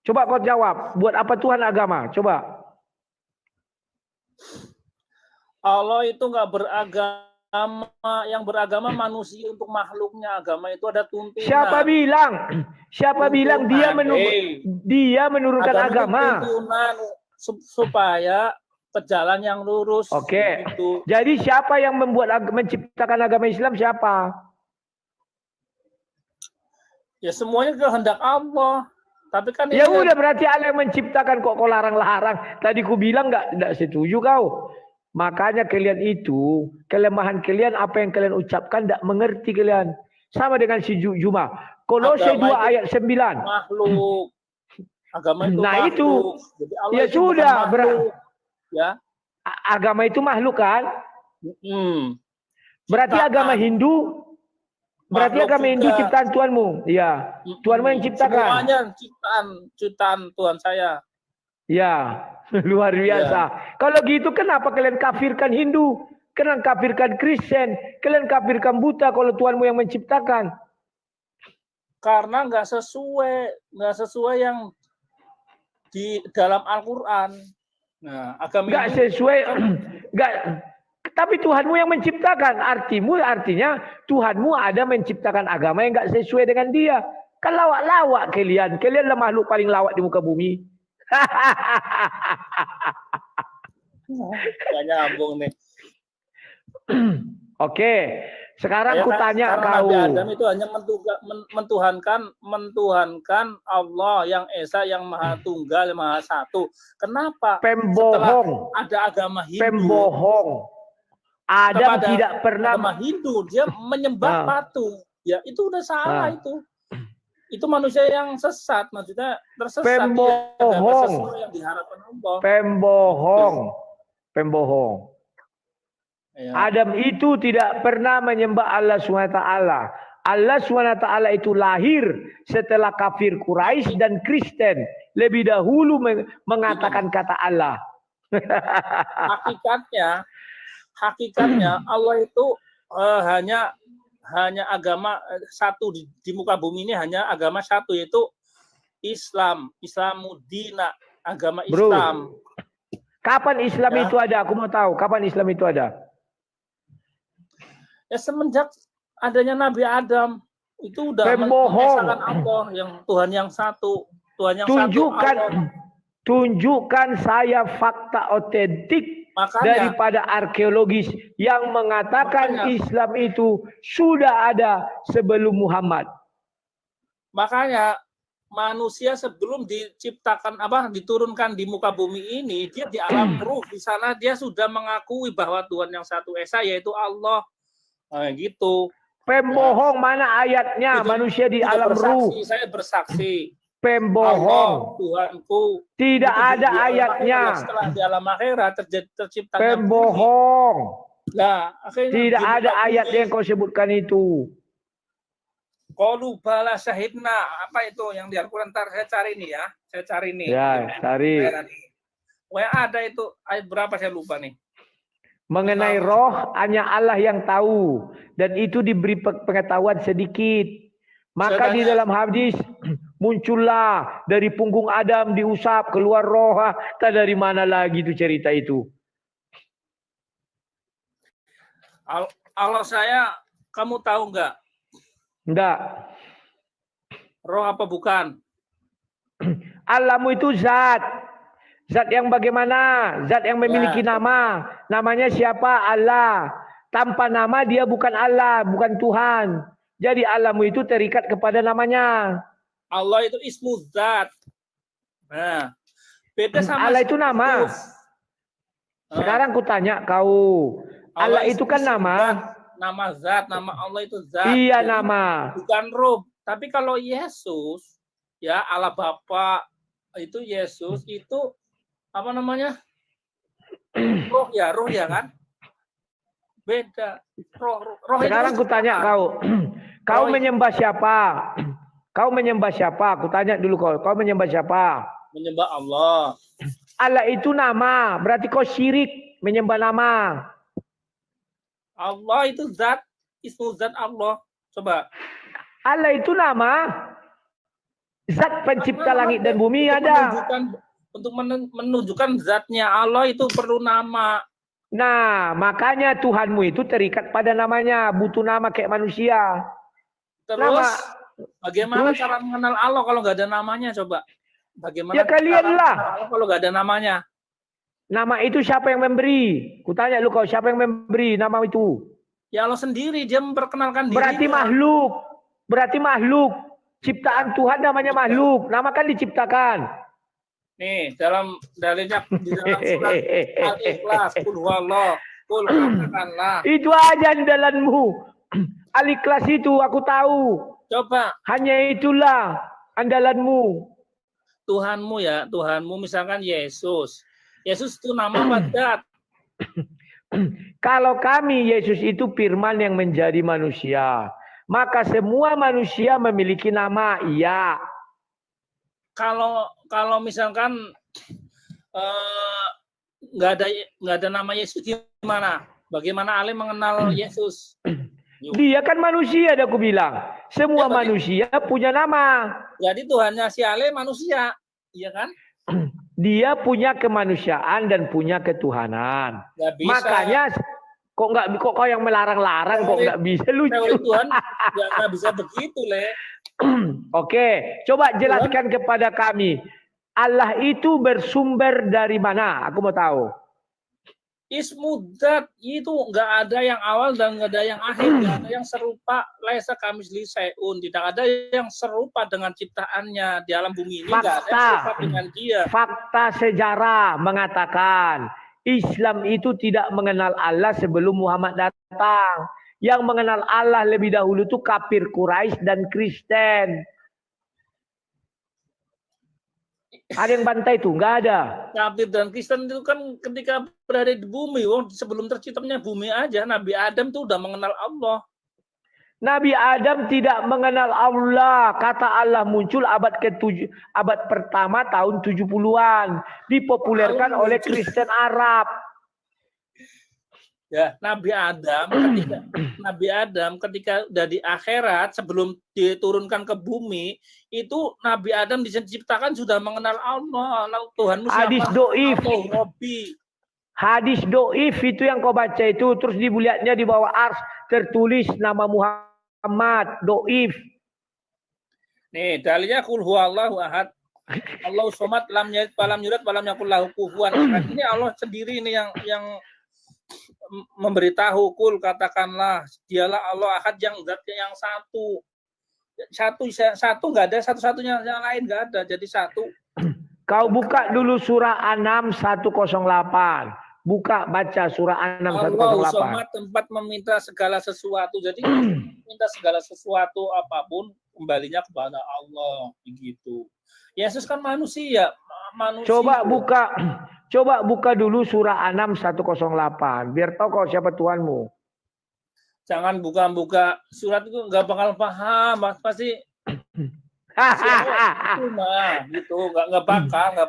Coba kau jawab. Buat apa Tuhan agama? Coba. Allah itu nggak beragama, yang beragama manusia untuk makhluknya. Agama itu ada tuntunan. Siapa bilang? Siapa bilang dia menurunkan agama? Tuntunan supaya ke jalan yang lurus. Oke. Gitu. Jadi siapa yang menciptakan agama Islam? Siapa? Ya semuanya kehendak Allah. Tapi kan ya udah berarti Allah yang menciptakan, kok kau larang-larang. Tadi ku bilang nggak setuju kau. Makanya kalian itu, kelemahan kalian apa yang kalian ucapkan tidak mengerti kalian. Sama dengan si Juma. Kolose 2 ayat 9. Makhluk. Agama itu nah makhluk. Itu. Jadi Allah ya itu sudah. Ya. Agama itu makhluk kan? Berarti agama Hindu. Berarti agama Hindu ciptaan Tuhanmu. Ya. Tuhanmu yang ciptakan. Semuanya ciptaan Tuhan saya. Ya, luar biasa. Ya. Kalau gitu kenapa kalian kafirkan Hindu? Kalian kafirkan Kristen? Kalian kafirkan Buddha kalau Tuhanmu yang menciptakan? Karena nggak sesuai yang di dalam Al-Quran. Nah, agama nggak sesuai, nggak. Tapi Tuhanmu yang menciptakan. Artinya Tuhanmu ada menciptakan agama yang nggak sesuai dengan Dia. Kan lawak-lawak kalian. Kalianlah makhluk paling lawak di muka bumi. Gak nyambung nih. Oke, sekarang aku tanya kau. Nabi Adam itu hanya mentuhankan Allah yang esa, yang maha tunggal, maha satu. Kenapa? Pembohong. Ada agama Hindu. Pembohong. Adam tidak pernah. Agama Hindu dia menyembah patung. Ya itu udah salah itu. Itu manusia yang sesat, maksudnya tersesat. Pembohong. Yang diharapkan Allah. Pembohong. Ya. Adam itu tidak pernah menyembah Allah SWT. Allah SWT itu lahir setelah kafir Quraisy dan Kristen. Lebih dahulu mengatakan kata Allah. Hakikatnya Allah itu hanya agama satu di muka bumi ini, hanya agama satu, yaitu Islam. Islamudina, agama Islam. Bro, kapan Islam itu ada? Aku mau tahu kapan Islam itu ada. Ya semenjak adanya Nabi Adam itu udah mengesahkan Allah yang Tuhan yang satu, Tuhan yang satu. Tunjukkan saya fakta otentik daripada arkeologis yang mengatakan Islam itu sudah ada sebelum Muhammad. Makanya manusia sebelum diciptakan diturunkan di muka bumi ini, dia di alam ruh, di sana dia sudah mengakui bahwa Tuhan yang satu esa yaitu Allah. Gitu. Pembohong, mana ayatnya? Manusia di alam ruh. Saya bersaksi. Pembohong. Allah, Tuhanku. Tidak ada ayatnya. Setelah di alam akhirat terciptanya. Pembohong. Nah, tidak ada ayat yang kau sebutkan itu. Qalu bala syahidna. Apa itu yang di Al-Quran? Ntar saya cari nih ya. Saya cari nih. Ya, cari. Wah, ada itu ayat berapa saya lupa nih. Mengenai roh hanya Allah yang tahu, dan itu diberi pengetahuan sedikit. Maka di dalam hadis muncullah dari punggung Adam diusap keluar roh. Tak dari mana lagi itu cerita itu. Allah saya, kamu tahu nggak? Enggak. Roh apa bukan? Allahmu itu zat. Zat yang bagaimana? Zat yang memiliki nama. Namanya siapa? Allah. Tanpa nama dia bukan Allah, bukan Tuhan. Jadi Allahmu itu terikat kepada namanya. Allah itu ismu zat. Nah, beda sama Allah itu nama. Sekarang ku tanya kau. Allah itu kan nama. Nama zat, nama Allah itu zat. Iya, nama. Bukan roh. Tapi kalau Yesus, ya Allah Bapa itu Yesus itu apa namanya? Roh ya kan? Beda. Roh sekarang ku tanya kau. Kau menyembah siapa? Kau menyembah siapa? Aku tanya dulu kau. Kau menyembah siapa? Menyembah Allah. Allah itu nama. Berarti kau syirik menyembah nama. Allah itu zat. Ismu zat Allah. Coba. Allah itu nama. Zat pencipta langit dan bumi ada. Untuk menunjukkan zatnya Allah itu perlu nama. Nah, makanya Tuhanmu itu terikat pada namanya, butuh nama kayak manusia. Terus bagaimana cara mengenal Allah kalau nggak ada namanya, coba? Bagaimana ya kalian lah kalau nggak ada namanya? Nama itu siapa yang memberi? Kutanya lu, kau siapa yang memberi nama itu? Ya Allah sendiri, dia memperkenalkan diri. Berarti makhluk. Berarti makhluk. Ciptaan Tuhan namanya makhluk. Nama kan diciptakan. Nih, dalam dalilnya di dalam surat Al-Ikhlas, qul huwallah, qul katakanlah. Itu aja andalanmu. Al-Ikhlas itu aku tahu. Coba. Hanya itulah andalanmu. Tuhanmu ya, Tuhanmu misalkan Yesus. Yesus itu nama padat. Kalau kami, Yesus itu firman yang menjadi manusia. Maka semua manusia memiliki nama, iya. Kalau misalkan nggak ada nama Yesus, gimana? Bagaimana Ale mengenal Yesus? Dia kan manusia, aku bilang. Semua manusia punya nama. Jadi Tuhannya si Ale manusia, iya kan? Dia punya kemanusiaan dan punya ketuhanan. Makanya kok kau yang melarang-larang, kok nggak bisa, lucu. Tuhan nggak bisa begitu, Le. Oke, coba jelaskan kepada kami. Allah itu bersumber dari mana? Aku mau tahu. Ismudat itu nggak ada yang awal dan nggak ada yang akhir, nggak ada yang serupa. Laisa kamitslihi syai'un, tidak ada yang serupa dengan ciptaannya di alam bumi ini. Nggak ada yang serupa dengan dia. Fakta sejarah mengatakan Islam itu tidak mengenal Allah sebelum Muhammad datang. Yang mengenal Allah lebih dahulu itu kafir Quraisy dan Kristen. Ada yang bantai itu? Nggak ada. Kafir dan Kristen itu kan ketika berada di bumi, sebelum terciptanya bumi aja, Nabi Adam tuh udah mengenal Allah. Nabi Adam tidak mengenal Allah. Kata Allah muncul abad pertama tahun 70-an. Dipopulerkan oleh Kristen Arab. Ya, Nabi Adam ketika udah di akhirat sebelum diturunkan ke bumi, itu Nabi Adam diciptakan sudah mengenal Allah. Tuhanmu siapa? Hadis doif. Rabbi. Hadis doif itu yang kau baca itu, terus dilihatnya di bawah ars tertulis nama Muhammad, doif. Nih, dalilnya qul huwallahu ahad. Allahu somad, lam yalid walam yulad walam yakul lahu kufuwan ahad. Ini Allah sendiri ini yang memberitahu, kul katakanlah dialah Allah ahad, yang zatnya yang satu nggak ada satu-satunya, yang lain nggak ada, jadi satu. Kau buka dulu surah An-Nam 108. Buka baca surah An-Nam 108. Allah somad, tempat meminta segala sesuatu. Jadi minta segala sesuatu apapun kembalinya kepada Allah, begitu. Yesus kan manusia. Coba buka dulu surah An-Nam 108 biar tahu kau siapa Tuhanmu. Jangan buka-buka surat itu, nggak bakal paham, pasti. Gitu, nggak paham.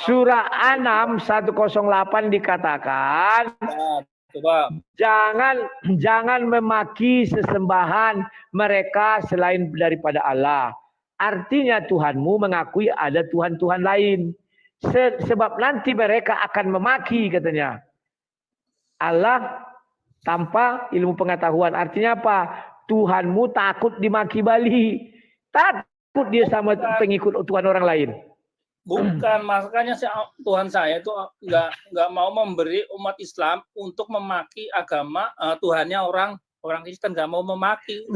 Surah An-Nam 108 dikatakan, coba. Jangan memaki sesembahan mereka selain daripada Allah. Artinya Tuhanmu mengakui ada Tuhan-Tuhan lain. Sebab nanti mereka akan memaki, katanya. Allah tanpa ilmu pengetahuan. Artinya apa? Tuhanmu takut dimaki balik. Takut dia sama pengikut Tuhan orang lain. Bukan, makanya Tuhan saya itu nggak mau memberi umat Islam untuk memaki agama Tuhannya orang Kristen, nggak mau memaki.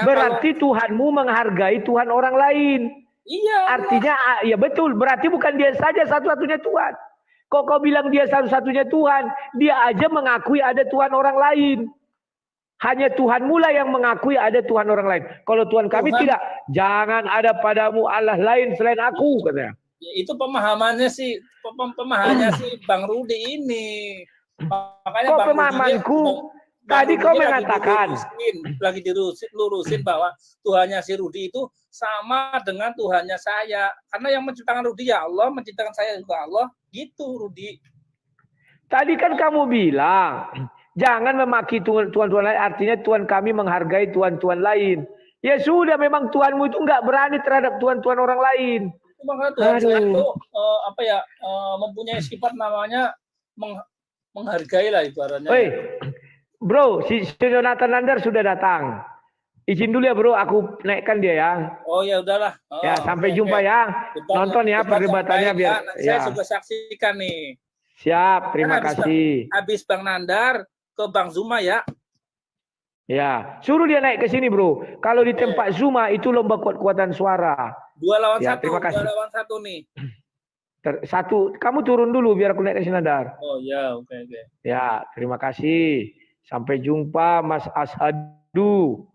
Berarti Tuhanmu menghargai Tuhan orang lain. Iya. Artinya ya betul. Berarti bukan dia saja satu-satunya Tuhan. Kok kau bilang dia satu-satunya Tuhan? Dia aja mengakui ada Tuhan orang lain. Hanya Tuhanmu lah yang mengakui ada Tuhan orang lain. Kalau Tuhan kami tidak. Jangan ada padamu Allah lain selain aku, katanya. Ya, itu pemahamannya sih Bang Rudi ini. Makanya kok pemahamanku? Tadi kau mengatakan lagi dilurusin bahwa Tuhannya si Rudi itu sama dengan Tuhannya saya. Karena yang menciptakan Rudi ya Allah, menciptakan saya juga Allah. Gitu, Rudi. Tadi kan kamu bilang jangan memaki Tuhan-Tuhan lain. Artinya Tuhan kami menghargai Tuhan-Tuhan lain. Ya sudah, memang Tuhanmu itu nggak berani terhadap Tuhan-Tuhan orang lain. Maka Tuhan saya Aduh. itu mempunyai sifat namanya menghargai lah ibaratnya. Woi, bro, si Jonathan Nandar sudah datang. Izin dulu ya bro, aku naikkan dia ya. Oh ya udahlah. Ya, sampai jumpa ya. Nonton ya perdebatannya biar. Saya juga saksikan nih. Siap, terima kasih. Habis Bang Nandar ke Bang Zuma ya. Ya, suruh dia naik ke sini bro. Kalau di tempat Zuma itu lomba kuat-kuatan suara. 2 lawan 1. Terima kasih. 2 lawan 1 nih. Satu, kamu turun dulu biar aku naik ke sini Nandar. Oh ya, oke. Ya, terima kasih. Sampai jumpa Mas Ashadu.